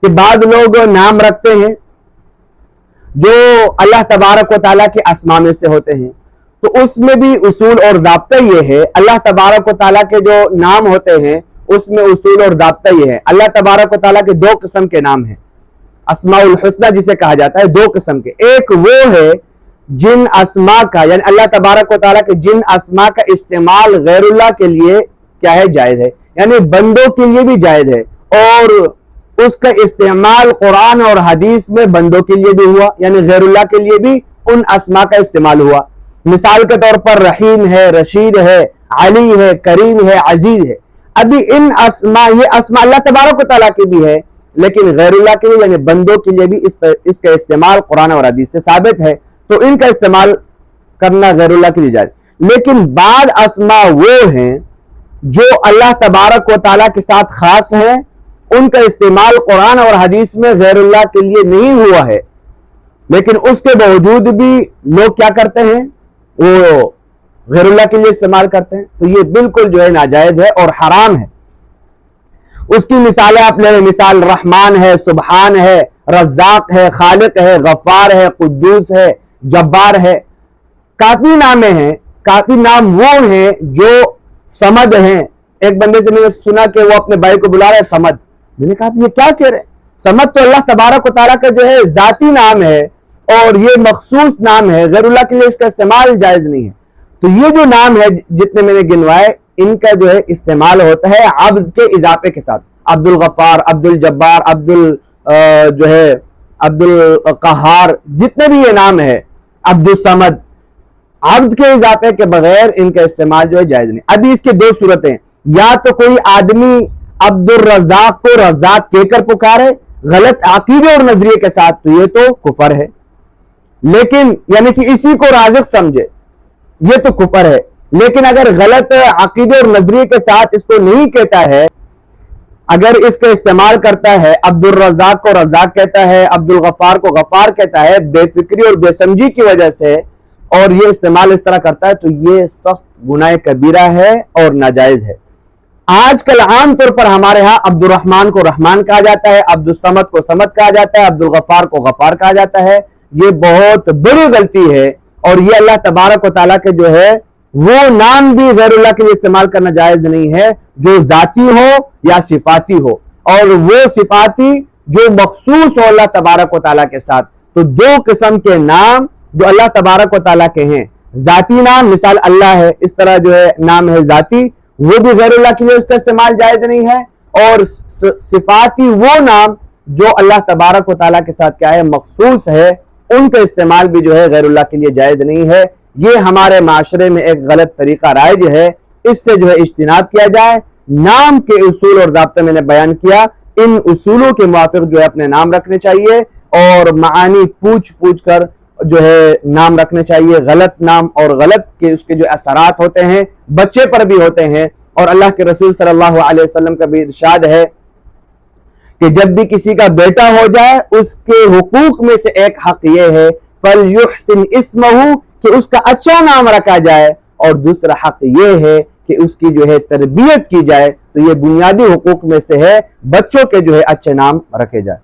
کہ بعض لوگ نام رکھتے ہیں جو اللہ تبارک و تعالیٰ کے اسماء میں سے ہوتے ہیں، تو اس میں بھی اصول اور ضابطہ یہ ہے، اللہ تبارک و تعالیٰ کے جو نام ہوتے ہیں اس میں اصول اور ضابطہ یہ ہے، اللہ تبارک و تعالیٰ کے دو قسم کے نام ہیں، اسماء الحسنہ جسے کہا جاتا ہے، دو قسم کے، ایک وہ ہے جن اسماء کا، یعنی اللہ تبارک و تعالیٰ کے جن اسماء کا استعمال غیر اللہ کے لیے کیا ہے، جائز ہے، یعنی بندوں کے لیے بھی جائز ہے، اور اس کا استعمال قرآن اور حدیث میں بندوں کے لیے بھی ہوا، یعنی غیر اللہ کے لیے بھی ان اسماء کا استعمال ہوا۔ مثال کے طور پر رحیم ہے، رشید ہے، علی ہے، کریم ہے، عزیز ہے۔ ابھی ان اسماء، یہ اسماء اللہ تبارک و تعالیٰ کی بھی ہے لیکن غیر اللہ کے لیے یعنی بندوں کے لیے بھی اس کا استعمال قرآن اور حدیث سے ثابت ہے، تو ان کا استعمال کرنا غیر اللہ کے لیے جائز۔ لیکن بعض اسماء وہ ہیں جو اللہ تبارک و تعالیٰ کے ساتھ خاص ہیں، ان کا استعمال قرآن اور حدیث میں غیر اللہ کے لیے نہیں ہوا ہے، لیکن اس کے باوجود بھی لوگ کیا کرتے ہیں، وہ غیر اللہ کے لیے استعمال کرتے ہیں، تو یہ بالکل جو ہے ناجائز ہے اور حرام ہے۔ اس کی مثالیں آپ لے لیں، مثال رحمان ہے، سبحان ہے، رزاق ہے، خالق ہے، غفار ہے، قدوس ہے، جبار ہے، کافی نام ہیں، کافی نام وہ ہیں جو صمد ہیں۔ ایک بندے سے میں نے سنا کہ وہ اپنے بھائی کو بلا رہا ہے صمد، میں نے کہا آپ یہ کیا کہہ رہے ہیں؟ صمد تو اللہ تبارک و تعالیٰ کا جو ہے ذاتی نام ہے اور یہ مخصوص نام ہے، غیر اللہ کے لیے اس کا استعمال جائز نہیں ہے۔ تو یہ جو نام ہے جتنے میں نے گنوائے، ان کا جو ہے استعمال ہوتا ہے عبد کے اضافے کے ساتھ، عبد الغفار، عبد الجبار، عبد القہار، جتنے بھی یہ نام ہے، عبد الصمد، عبد کے اضافے کے بغیر ان کا استعمال جو ہے جائز نہیں۔ ابھی اس کے دو صورتیں، یا تو کوئی آدمی عبد الرزاق کو رزاق کہہ کر پکارے غلط عقیدے اور نظریے کے ساتھ، تو یہ تو کفر ہے، لیکن یعنی کہ اسی کو رازق سمجھے، یہ تو کفر ہے۔ لیکن اگر غلط عقیدے اور نظریے کے ساتھ اس کو نہیں کہتا ہے، اگر اس کا استعمال کرتا ہے، عبد الرزاق کو رزاق کہتا ہے، عبد الغفار کو غفار کہتا ہے، بے فکری اور بے سمجھی کی وجہ سے، اور یہ استعمال اس طرح کرتا ہے، تو یہ سخت گناہ کبیرہ ہے اور ناجائز ہے۔ آج کل عام طور پر ہمارے ہاں عبد الرحمن کو رحمان کہا جاتا ہے، عبد الصمد کو صمد کہا جاتا ہے، عبد الغفار کو غفار کہا جاتا ہے۔ یہ بہت بڑی غلطی ہے، اور یہ اللہ تبارک و تعالیٰ کے جو ہے وہ نام بھی غیر اللہ کے لیے استعمال کرنا جائز نہیں ہے، جو ذاتی ہو یا صفاتی ہو، اور وہ صفاتی جو مخصوص ہو اللہ تبارک و تعالیٰ کے ساتھ۔ تو دو قسم کے نام جو اللہ تبارک و تعالیٰ کے ہیں، ذاتی نام، مثال اللہ ہے، اس طرح جو ہے نام ہے ذاتی، وہ بھی غیر اللہ کے لیے اس کا استعمال جائز نہیں ہے، اور صفاتی وہ نام جو اللہ تبارک و تعالیٰ کے ساتھ کیا ہے، مخصوص ہے، ان کا استعمال بھی جو ہے غیر اللہ کے لیے جائز نہیں ہے۔ یہ ہمارے معاشرے میں ایک غلط طریقہ رائج ہے، اس سے جو ہے اجتناب کیا جائے۔ نام کے اصول اور ضابطے میں نے بیان کیا، ان اصولوں کے موافق جو ہے اپنے نام رکھنے چاہیے، اور معانی پوچھ کر جو ہے نام رکھنے چاہیے۔ غلط نام اور غلط کے اس کے جو اثرات ہوتے ہیں بچے پر بھی ہوتے ہیں، اور اللہ کے رسول صلی اللہ علیہ وسلم کا بھی ارشاد ہے کہ جب بھی کسی کا بیٹا ہو جائے، اس کے حقوق میں سے ایک حق یہ ہے فَلْيُحْسِنْ اسْمَهُ، کہ اس کا اچھا نام رکھا جائے، اور دوسرا حق یہ ہے کہ اس کی جو ہے تربیت کی جائے۔ تو یہ بنیادی حقوق میں سے ہے، بچوں کے جو ہے اچھے نام رکھے جائے۔